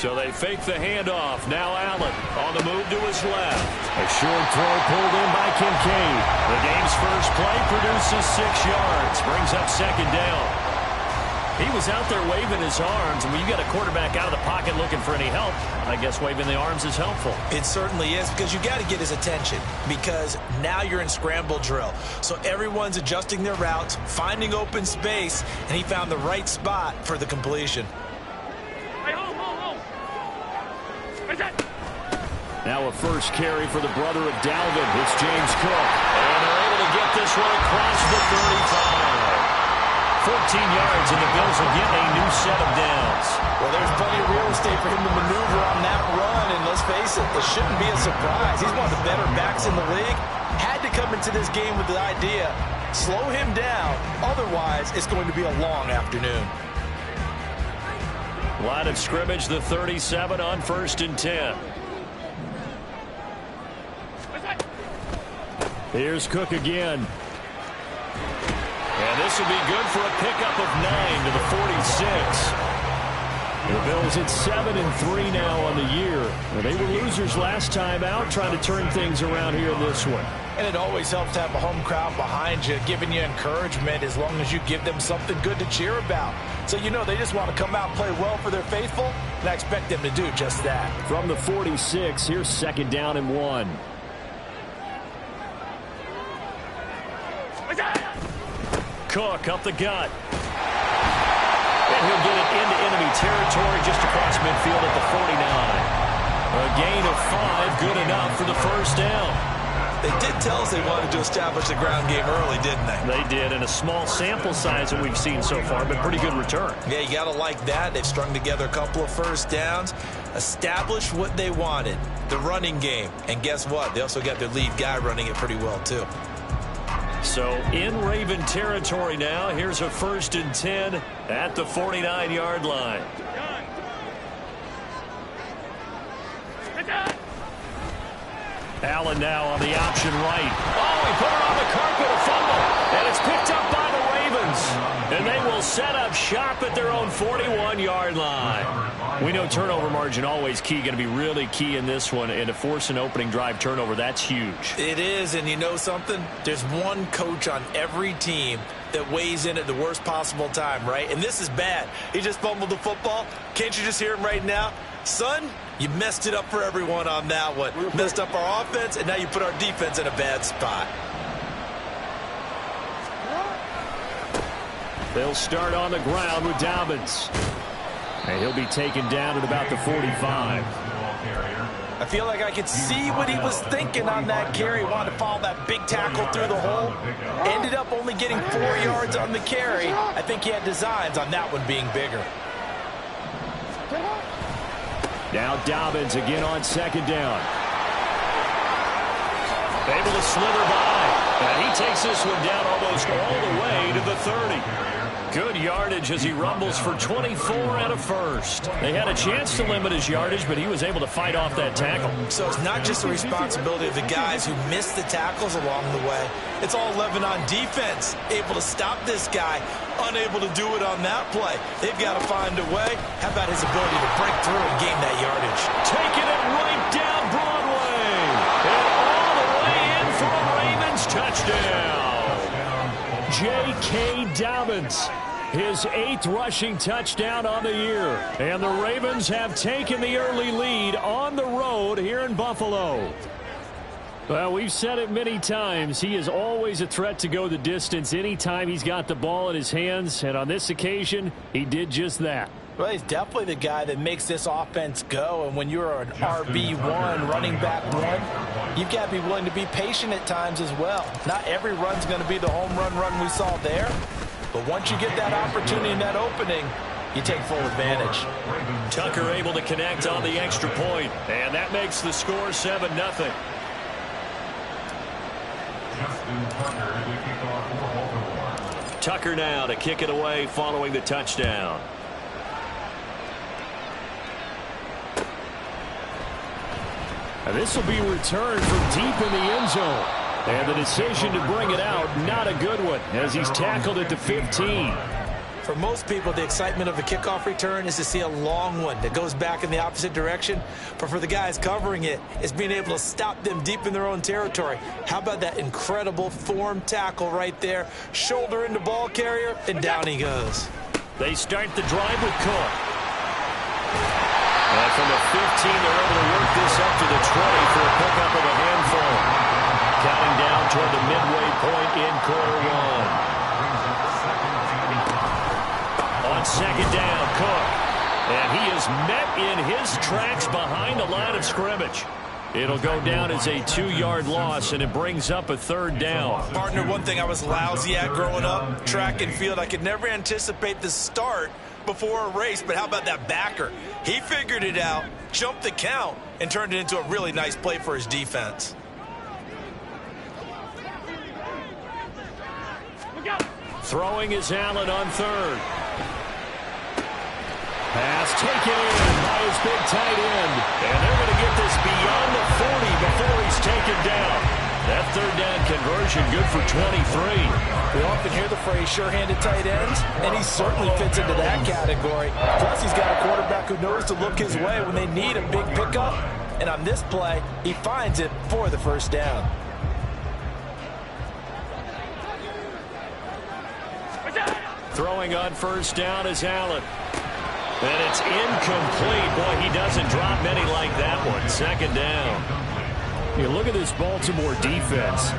So they fake the handoff. Now Allen on the move to his left. A short throw pulled in by Kincaid. The game's first play produces 6 yards. Brings up second down. He was out there waving his arms, and when you got a quarterback out of the pocket looking for any help, I guess waving the arms is helpful. It certainly is, because you got to get his attention, because now you're in scramble drill. So everyone's adjusting their routes, finding open space, and he found the right spot for the completion. Now a first carry for the brother of Dalvin. It's James Cook. And they're able to get this one across the 35. 14 yards, and the Bills will get a new set of downs. Well, there's plenty of real estate for him to maneuver on that run, and let's face it, it shouldn't be a surprise. He's one of the better backs in the league. Had to come into this game with the idea, slow him down, otherwise it's going to be a long afternoon. Line of scrimmage, the 37 on 1st and 10. Here's Cook again. And this will be good for a pickup of 9 to the 46. The Bills at 7-3 now on the year. Well, they were losers last time out, trying to turn things around here in this one. And it always helps to have a home crowd behind you, giving you encouragement as long as you give them something good to cheer about. So you know they just want to come out and play well for their faithful, and I expect them to do just that. From the 46, here's 2nd down and 1. Cook up the gut. And he'll get it into enemy territory just across midfield at the 49. A gain of 5, good enough for the first down. They did tell us they wanted to establish the ground game early, didn't they? They did, and a small sample size that we've seen so far, but pretty good return. Yeah, you got to like that. They've strung together a couple of first downs, established what they wanted, the running game. And guess what? They also got their lead guy running it pretty well, too. So in Raven territory now, here's a 1st and 10 at the 49-yard line. Allen now on the option right. Oh, he put it on the carpet, a fumble. And it's picked up by the Ravens. And they will set up shop at their own 41-yard line. We know turnover margin always key, going to be really key in this one. And to force an opening drive turnover, that's huge. It is, and you know something? There's one coach on every team that weighs in at the worst possible time, right? And this is bad. He just fumbled the football. Can't you just hear him right now? Son, you messed it up for everyone on that one. Messed up our offense, and now you put our defense in a bad spot. They'll start on the ground with Dobbins. And he'll be taken down at about the 45. I feel like I could see what he was thinking on that carry. Wanted to follow that big tackle through the hole. Ended up only getting 4 yards on the carry. I think he had designs on that one being bigger. Now Dobbins again on 2nd down. Able to slither by. And he takes this one down almost all the way to the 30. Good yardage as he rumbles for 24 and a first. They had a chance to limit his yardage, but he was able to fight off that tackle. So it's not just the responsibility of the guys who missed the tackles along the way. It's all 11 on defense. Able to stop this guy, unable to do it on that play. They've got to find a way. How about his ability to break through and gain that yardage? Taking it right down Broadway. And all the way in for a Ravens touchdown. J.K. Dobbins, his 8th rushing touchdown on the year. And the Ravens have taken the early lead on the road here in Buffalo. Well, we've said it many times. He is always a threat to go the distance anytime he's got the ball in his hands. And on this occasion, he did just that. Well, he's definitely the guy that makes this offense go. And when you're an RB1, running back one, you've got to be willing to be patient at times as well. Not every run's going to be the home run we saw there. But once you get that opportunity and that opening, you take full advantage. Tucker able to connect on the extra point. And that makes the score 7-0. Tucker now to kick it away following the touchdown. And this will be returned from deep in the end zone. And the decision to bring it out, not a good one, as he's tackled at the 15. For most people, the excitement of a kickoff return is to see a long one that goes back in the opposite direction. But for the guys covering it, it's being able to stop them deep in their own territory. How about that incredible form tackle right there? Shoulder into ball carrier, and down he goes. They start the drive with Cook. And from the 15, they're able to work this up to the 20 for a pickup of a handful. Counting down toward the midway point in quarter one. On second down, Cook. And he is met in his tracks behind the line of scrimmage. It'll go down as a 2-yard loss, and it brings up a third down. Partner, one thing I was lousy at growing up, track and field, I could never anticipate the start before a race, but how about that backer? He figured it out, jumped the count, and turned it into a really nice play for his defense. Throwing is Allen on third. Pass taken in by his big tight end. And they're going to get this beyond the 40 before he's taken down. That third down conversion good for 23. We often hear the phrase sure-handed tight ends, and he certainly fits into that category. Plus, he's got a quarterback who knows to look his way when they need a big pickup. And on this play, he finds it for the first down. Throwing on first down is Allen. And it's incomplete. Boy, he doesn't drop many like that one. Second down. You look at this Baltimore defense.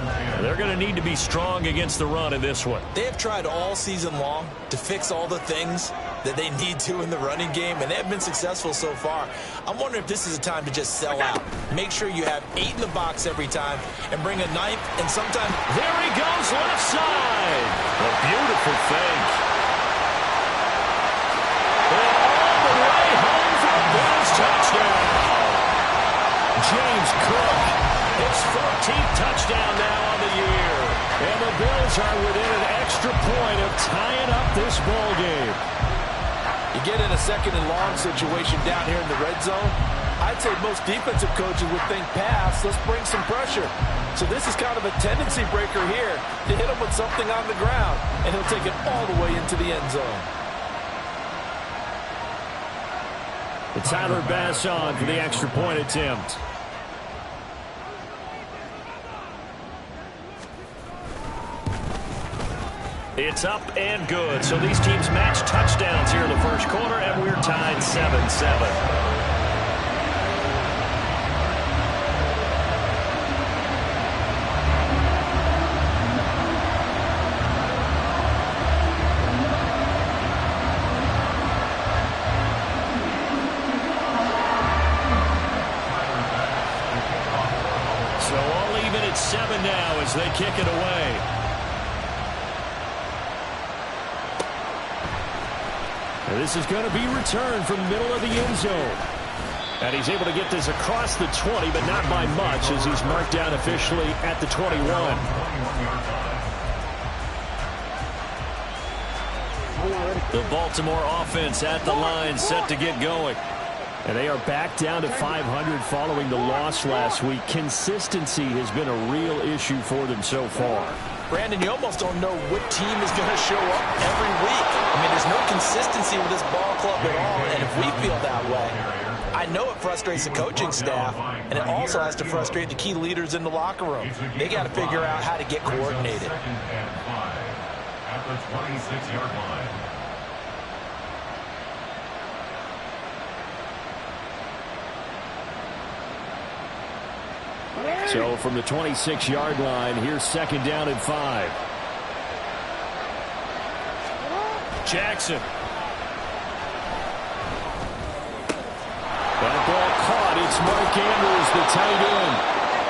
They're going to need to be strong against the run in this one. They have tried all season long to fix all the things that they need to in the running game, and they have been successful so far. I'm wondering if this is a time to just sell out. Make sure you have 8 in the box every time and bring a 9th, and sometimes... There he goes, left side. A beautiful fake. And all the way home for a Bills touchdown. James Cook, his 14th touchdown now on the year. And the Bills are within an extra point of tying up this ball game. You get in a second and long situation down here in the red zone, I'd say most defensive coaches would think pass, let's bring some pressure. So this is kind of a tendency breaker here to hit him with something on the ground, and he'll take it all the way into the end zone. It's Tyler Bass on for the extra point attempt. It's up and good. So these teams match touchdowns here in the first quarter, and we're tied 7-7. So all even at 7 now as they kick it away. This is going to be returned from the middle of the end zone. And he's able to get this across the 20, but not by much as he's marked down officially at the 21. The Baltimore offense at the line set to get going. And they are back down to 500 following the loss last week. Consistency has been a real issue for them so far. Brandon, you almost don't know what team is going to show up every week. I mean, there's no consistency with this ball club at all, and if we feel that way, I know it frustrates the coaching staff, and it also has to frustrate the key leaders in the locker room. They got to figure out how to get coordinated. At the 26-yard line. So from the 26-yard line, here's second down and 5. Jackson. That ball caught. It's Mark Andrews, the tight end.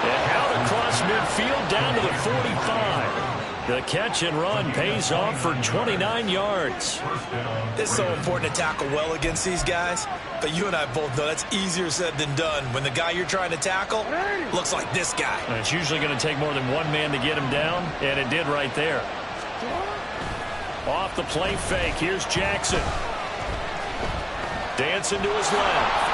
And out across midfield down to the 45. The catch and run pays off for 29 yards. It's so important to tackle well against these guys, but you and I both know that's easier said than done when the guy you're trying to tackle looks like this guy. And it's usually going to take more than one man to get him down, and it did right there. Off the play fake, here's Jackson. Dancing to his left.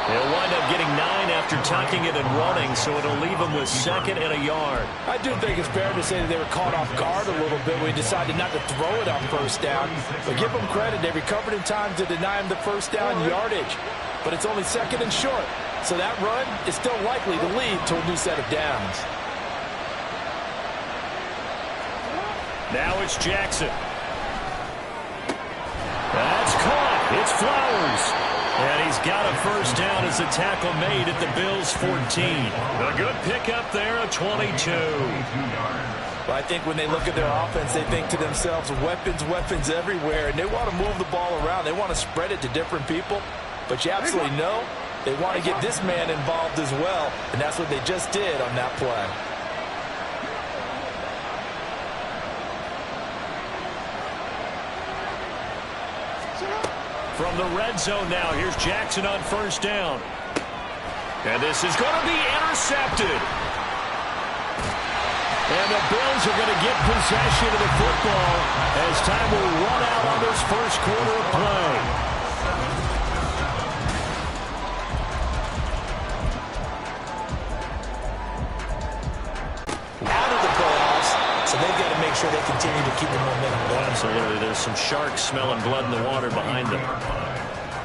He'll wind up getting 9 after tucking it and running, so it'll leave him with 2nd and a yard. I do think it's fair to say that they were caught off guard a little bit when he decided not to throw it on 1st down. But give them credit. They recovered in time to deny him the 1st down yardage. But it's only 2nd and short. So that run is still likely to lead to a new set of downs. Now it's Jackson. That's caught. It's Flowers. And he's got a 1st down as the tackle made at the Bills' 14. A good pickup there, a 22. Well, I think when they look at their offense, they think to themselves, weapons, weapons everywhere, and they want to move the ball around. They want to spread it to different people. But you absolutely know they want to get this man involved as well, and that's what they just did on that play. From the red zone now, here's Jackson on 1st down. And this is going to be intercepted. And the Bills are going to get possession of the football as time will run out on this 1st quarter of play. Out of the playoffs, so they've got to make sure they continue to keep the momentum going. Absolutely. There's some sharks smelling blood in the water behind them.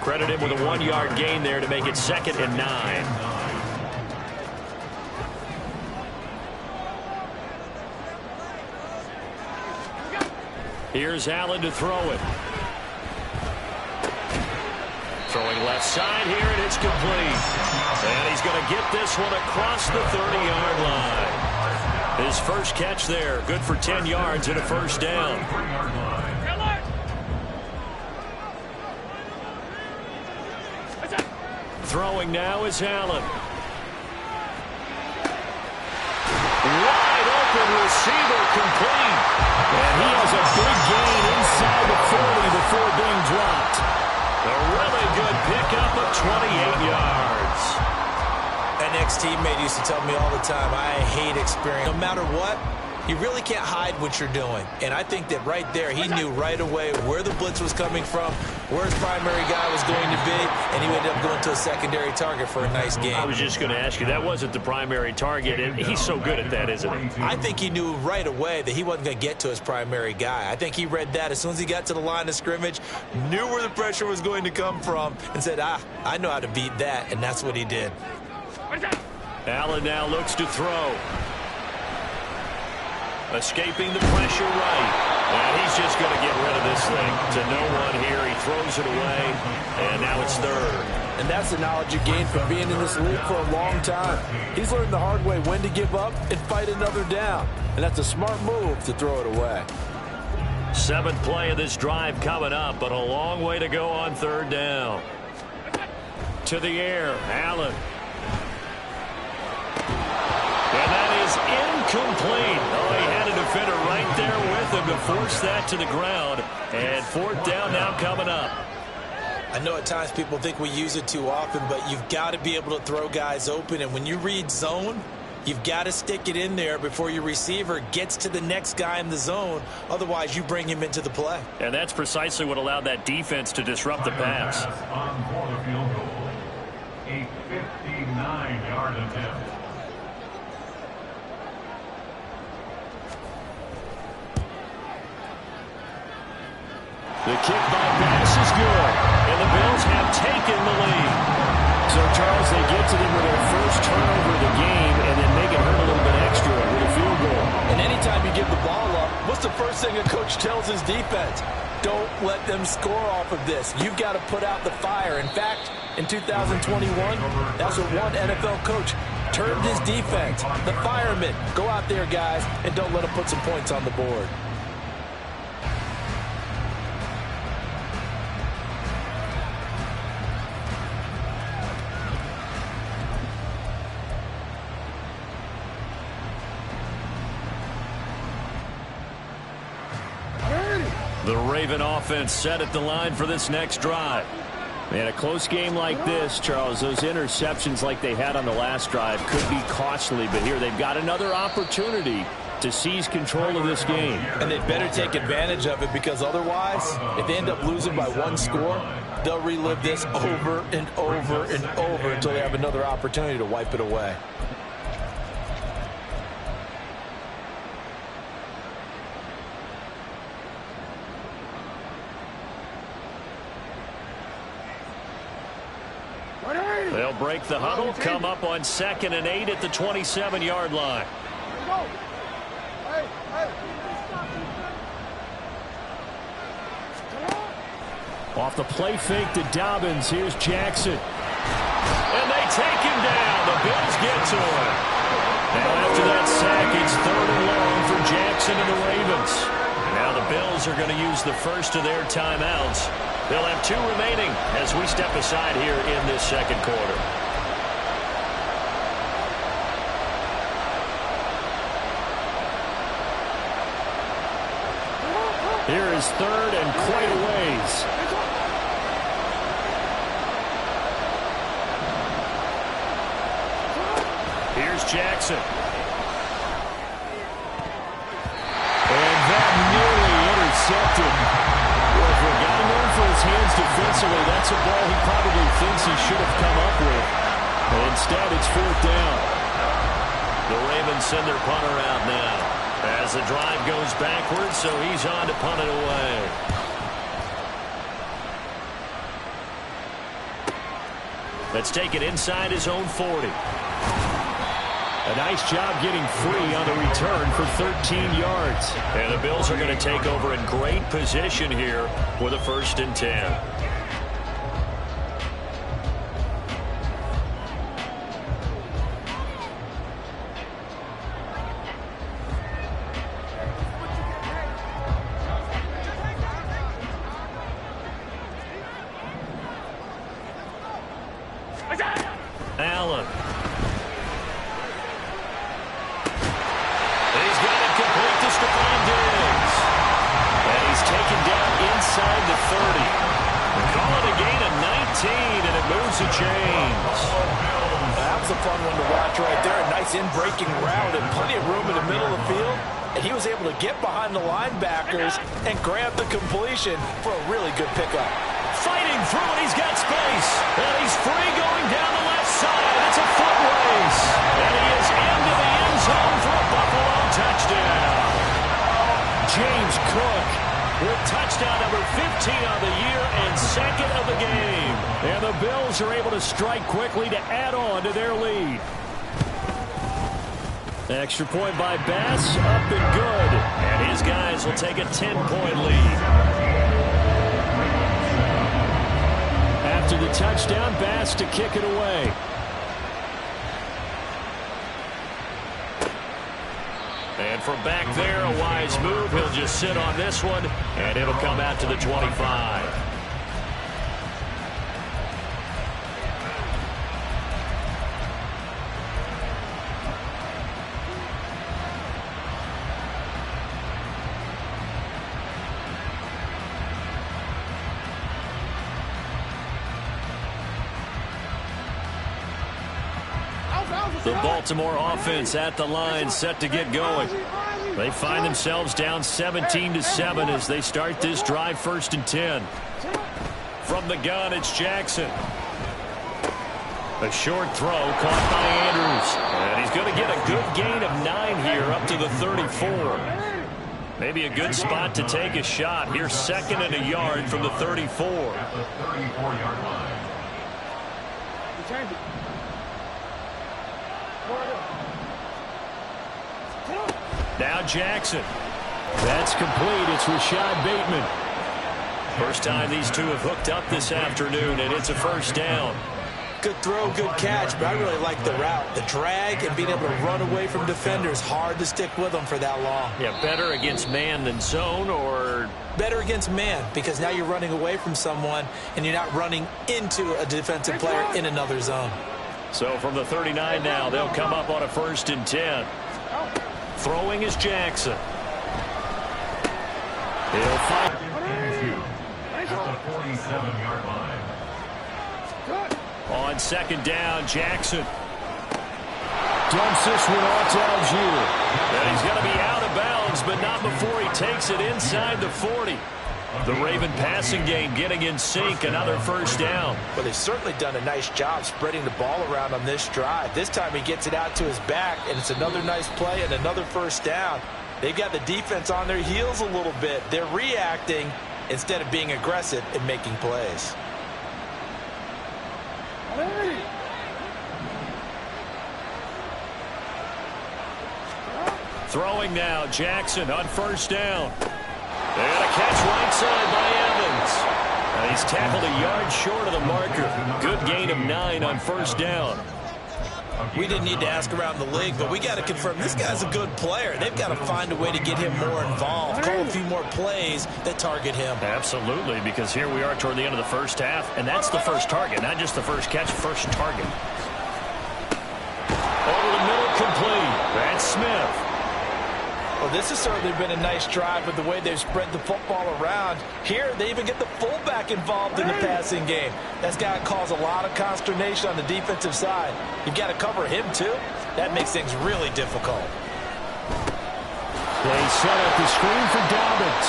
Credit him with a 1-yard gain there to make it 2nd and 9. Here's Allen to throw it. Throwing left side here, and it's complete. And he's going to get this one across the 30-yard line. His first catch there, good for 10 yards and a 1st down. Throwing now is Allen. Wide open receiver complete. And he has a big gain inside the 40 before being dropped. A really good pickup of 28 yards. An ex-teammate used to tell me all the time, I hate experience. No matter what, you really can't hide what you're doing. And I think that right there, he knew right away where the blitz was coming from, where his primary guy was going to be, and he ended up going to a secondary target for a nice game. I was just going to ask you, that wasn't the primary target, and he's so good at that, isn't he? I think he knew right away that he wasn't going to get to his primary guy. I think he read that as soon as he got to the line of scrimmage, knew where the pressure was going to come from, and said, I know how to beat that, and that's what he did. Allen now looks to throw. Escaping the pressure right. And he's just going to get rid of this thing to no one here. He throws it away, and now it's 3rd. And that's the knowledge you gain from being in this league for a long time. He's learned the hard way when to give up and fight another down. And that's a smart move to throw it away. 7th play of this drive coming up, but a long way to go on 3rd down. To the air, Allen. And that is incomplete. Oh, he had a defender right there with him to force that to the ground. And 4th down now coming up. I know at times people think we use it too often, but you've got to be able to throw guys open. And when you read zone, you've got to stick it in there before your receiver gets to the next guy in the zone. Otherwise, you bring him into the play. And that's precisely what allowed that defense to disrupt the pass. On for the field goal. A 59-yard attempt. The kick by pass is good, and the Bills have taken the lead. So, Charles, they get to them with their first turnover of the game and then make it hurt a little bit extra with a field goal. And anytime you give the ball up, what's the first thing a coach tells his defense? Don't let them score off of this. You've got to put out the fire. In fact, in 2021, that's what one NFL coach termed his defense. The firemen. Go out there, guys, and don't let them put some points on the board. The Raven offense set at the line for this next drive. In a close game like this, Charles, those interceptions like they had on the last drive could be costly, but here they've got another opportunity to seize control of this game. And they better take advantage of it, because otherwise, if they end up losing by 1 score, they'll relive this over and over and over until they have another opportunity to wipe it away. They'll break the huddle, come up on 2nd and 8 at the 27-yard line. Off the play fake to Dobbins. Here's Jackson. And they take him down. The Bills get to him. Now after that sack, it's 3rd and long for Jackson and the Ravens. Now the Bills are going to use the first of their timeouts. They'll have 2 remaining as we step aside here in this second quarter. Here is 3rd and quite a ways. Here's Jackson. And that nearly intercepted. Well, for a guy known for his hands defensively, that's a ball he probably thinks he should have come up with. But instead, it's 4th down. The Ravens send their punter out now as the drive goes backwards, so he's on to punt it away. Let's take it inside his own 40. A nice job getting free on the return for 13 yards. And the Bills are going to take over in great position here with a 1st and 10. Allen. He's got it complete to Stephon Diggs. And he's taken down inside the 30. Call it a gain of 19, and it moves the chains. That was a fun one to watch right there. A nice in-breaking route and plenty of room in the middle of the field. And he was able to get behind the linebackers and grab the completion for a really good pickup. Fighting through it, he's got space. And he's free going down the left side. It's a foot race. And he is into the end zone for a Buffalo touchdown. James Cook with touchdown number 15 on the year and 2nd of the game. And the Bills are able to strike quickly to add on to their lead. Extra point by Bass, up and good. And his guys will take a 10-point lead. After the touchdown, Bass to kick it away. And from back there, a wise move. He'll just sit on this one, and it'll come out to the 25. The Baltimore offense at the line, set to get going. They find themselves down 17-7 as they start this drive, 1st and 10. From the gun, it's Jackson. A short throw caught by Andrews. And he's going to get a good gain of 9 here up to the 34. Maybe a good spot to take a shot. Here's 2nd and a yard from the 34. At the 34-yard line. Now Jackson. That's complete. It's Rashad Bateman. First time these two have hooked up this afternoon, and it's a 1st down. Good throw, good catch, but I really like the route. The drag and being able to run away from defenders, hard to stick with them for that long. Yeah, better against man than zone, or? Better against man, because now you're running away from someone, and you're not running into a defensive player in another zone. So from the 39 now, they'll come up on a 1st and 10. Throwing is Jackson. He'll fight. At the 47-yard line. On 2nd down, Jackson dumps this one off to Algier. And he's going to be out of bounds, but not before he takes it inside the 40. The Raven passing game getting in sync, another first down. Well, they've certainly done a nice job spreading the ball around on this drive. This time he gets it out to his back, and it's another nice play and another first down. They've got the defense on their heels a little bit. They're reacting instead of being aggressive and making plays. Throwing now, Jackson on first down. And a catch right side by Evans. And he's tackled a yard short of the marker. Good gain of 9 on first down. We didn't need to ask around the league, but we got to confirm this guy's a good player. They've got to find a way to get him more involved, call a few more plays that target him. Absolutely, because here we are toward the end of the first half, and that's the first target, not just the first catch, first target. Over the middle, complete. That's Smith. Well, this has certainly been a nice drive with the way they've spread the football around. Here, they even get the fullback involved in the passing game. That's got to cause a lot of consternation on the defensive side. You've got to cover him, too. That makes things really difficult. They set up the screen for Dobbins.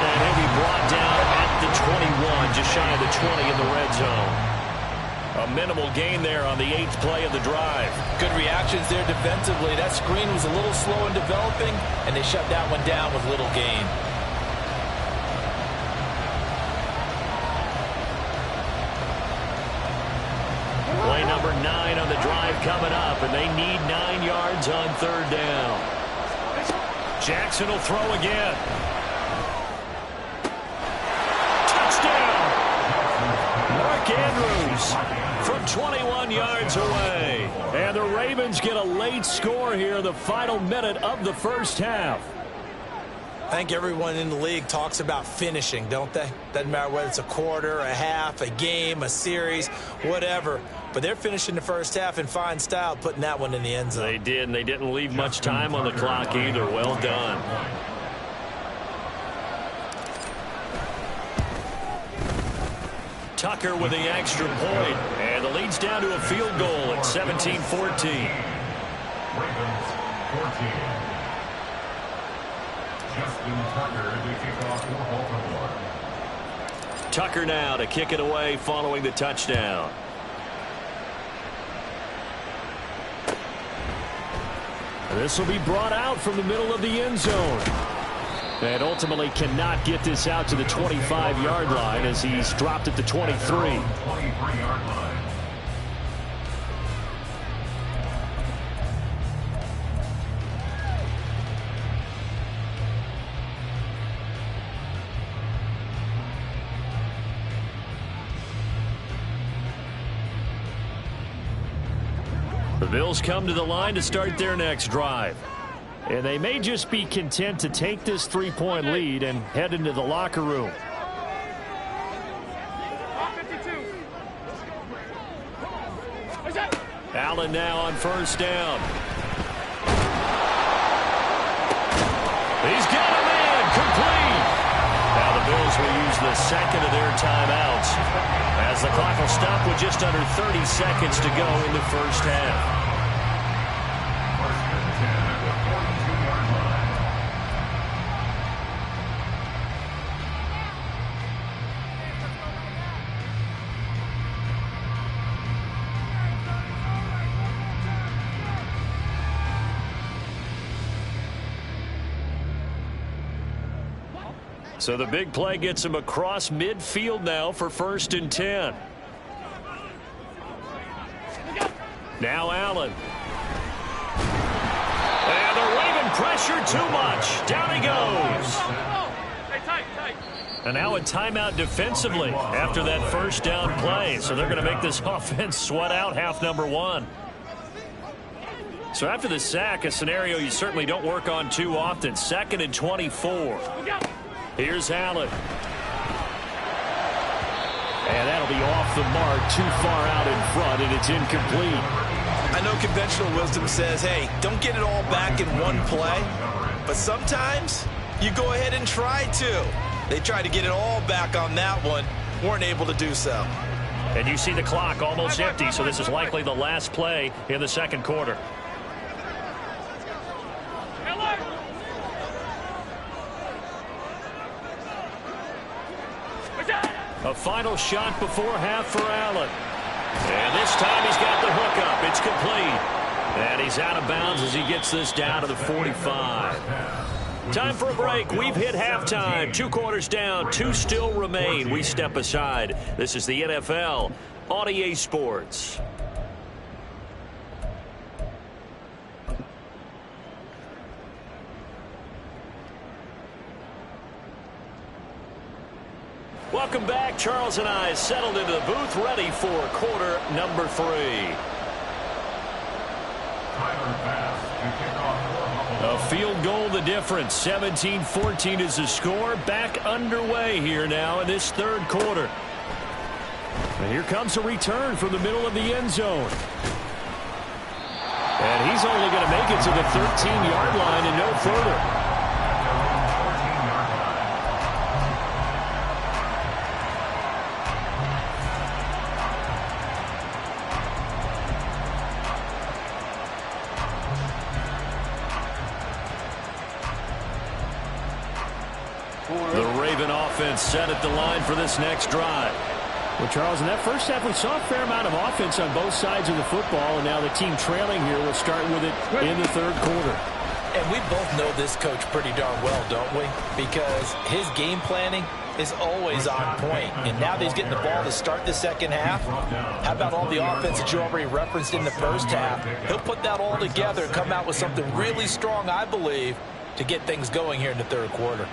And he'll be brought down at the 21, just shy of the 20 in the red zone. A minimal gain there on the 8th play of the drive. Good reactions there defensively. That screen was a little slow in developing, and they shut that one down with little gain. Play number 9 on the drive coming up, and they need 9 yards on third down. Jackson will throw again. Touchdown! Mark Andrews from 21 yards away. And the Ravens get a late score here in the final minute of the first half. I think everyone in the league talks about finishing, don't they? Doesn't matter whether it's a quarter, a half, a game, a series, whatever. But they're finishing the first half in fine style, putting that one in the end zone. They did, and they didn't leave much time on the clock either. Well done. Tucker with the extra point, and the lead's down to a field goal at 17-14. Ravens 14. Justin Tucker to kick off for Baltimore. Tucker now to kick it away following the touchdown. This will be brought out from the middle of the end zone. And ultimately cannot get this out to the 25-yard line as he's dropped at the 23. 23-yard line. The Bills come to the line to start their next drive. And they may just be content to take this 3-point lead and head into the locker room. Allen now on first down. He's got a man complete. Now the Bills will use the second of their timeouts as the clock will stop with just under 30 seconds to go in the first half. So the big play gets him across midfield now for 1st and 10. Now Allen. And they're waving pressure too much. Down he goes. And now a timeout defensively after that first down play. So they're going to make this offense sweat out half number 1. So after the sack, a scenario you certainly don't work on too often. 2nd and 24. Here's Allen. And that'll be off the mark, too far out in front, and it's incomplete. I know conventional wisdom says, hey, don't get it all back in one play. But sometimes you go ahead and try to. They tried to get it all back on that one. Weren't able to do so. And you see the clock almost empty, so this is likely the last play in the second quarter. A final shot before half for Allen. And this time he's got the hook up. It's complete. And he's out of bounds as he gets this down to the 45. Time for a break. We've hit halftime. 2 quarters down. 2 still remain. We step aside. This is the NFL on EA Sports. Welcome back. Charles and I settled into the booth, ready for quarter number 3. A field goal the difference. 17-14 is the score. Back underway here now in this third quarter. And here comes a return from the middle of the end zone. And he's only going to make it to the 13-yard line and no further. The Raven offense set at the line for this next drive. Well, Charles, in that first half, we saw a fair amount of offense on both sides of the football, and now the team trailing here will start with it in the third quarter. And we both know this coach pretty darn well, don't we? Because his game planning is always on point. And now that he's getting the ball to start the second half, how about all the offense that you already referenced in the first half? He'll put that all together and come out with something really strong, I believe, to get things going here in the third quarter.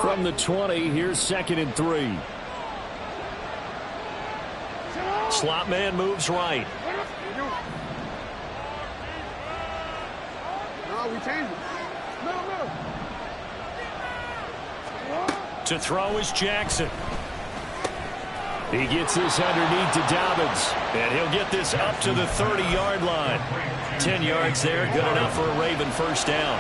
From the 20, here's 2nd and 3. Slot man moves right. No, we changed it. No. To throw is Jackson. He gets this underneath to Dobbins, and he'll get this up to the 30-yard line. 10 yards there, good enough for a Raven first down.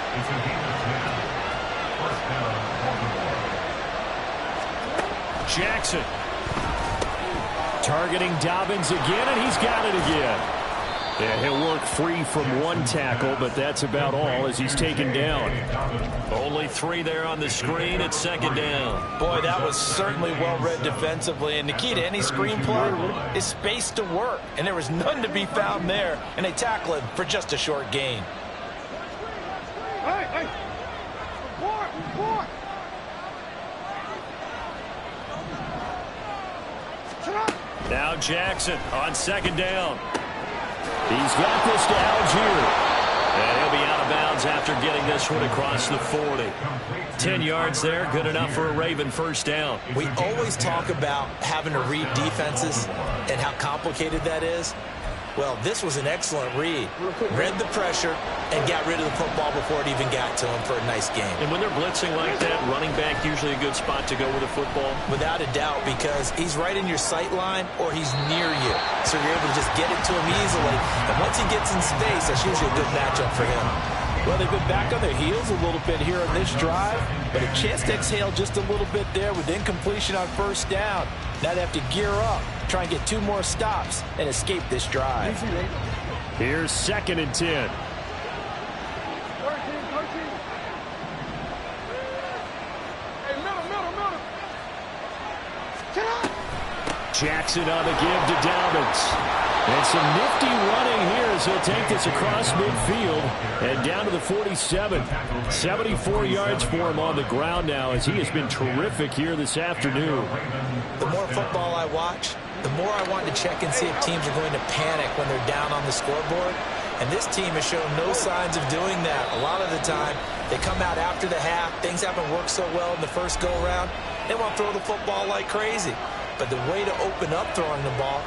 Jackson targeting Dobbins again, and he's got it again. And he'll work free from one tackle, but that's about all as he's taken down. Only 3 there on the screen. It's 2nd down. Boy, that was certainly well-read defensively. And the key to any screenplay is space to work. And there was none to be found there. And they tackle it for just a short gain. Hey! Report! Now Jackson on 2nd down. He's got this to Algier. And he'll be out of bounds after getting this one across the 40. 10 yards there, good enough for a Raven first down. We always talk about having to read defenses and how complicated that is. Well, this was an excellent read. Read the pressure and got rid of the football before it even got to him for a nice game. And when they're blitzing like that, running back usually a good spot to go with the football? Without a doubt, because he's right in your sight line or he's near you. So you're able to just get it to him easily. And once he gets in space, that's usually a good matchup for him. Well, they've been back on their heels a little bit here on this drive, but a chance to exhale just a little bit there with incompletion on first down. Now they have to gear up, try and get 2 more stops, and escape this drive. Here's 2nd and 10. 13. Hey, middle. Jackson on the give to Dobbins. And some nifty running here as he'll take this across midfield and down to the 47. 74 yards for him on the ground now as he has been terrific here this afternoon. The more football I watch, the more I want to check and see if teams are going to panic when they're down on the scoreboard. And this team has shown no signs of doing that. A lot of the time, they come out after the half. Things haven't worked so well in the first go-around. They want to throw the football like crazy. But the way to open up throwing the ball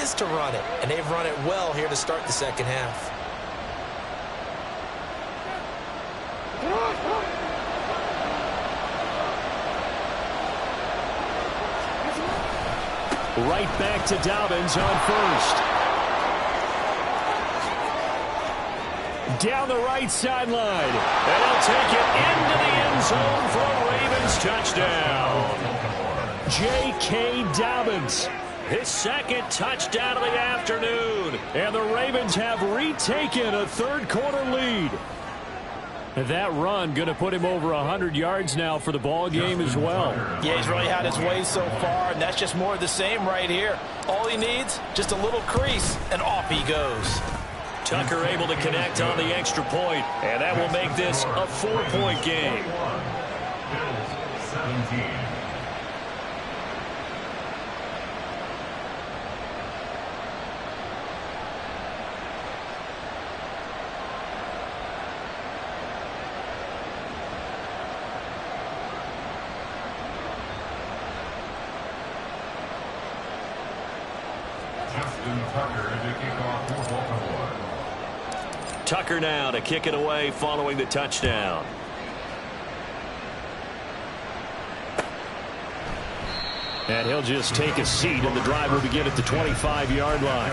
is to run it. And they've run it well here to start the second half. Right back to Dobbins on first. Down the right sideline. And he'll take it into the end zone for a Ravens touchdown. J.K. Dobbins, his 2nd touchdown of the afternoon. And the Ravens have retaken a third quarter lead. That run going to put him over 100 yards now for the ball game as well. Yeah, he's really had his way so far, and that's just more of the same right here. All he needs, just a little crease, and off he goes. Tucker able to connect on the extra point, and that will make this a 4-point game. Bills 17. Tucker now to kick it away following the touchdown. And he'll just take a seat, and the drive will begin at the 25-yard line.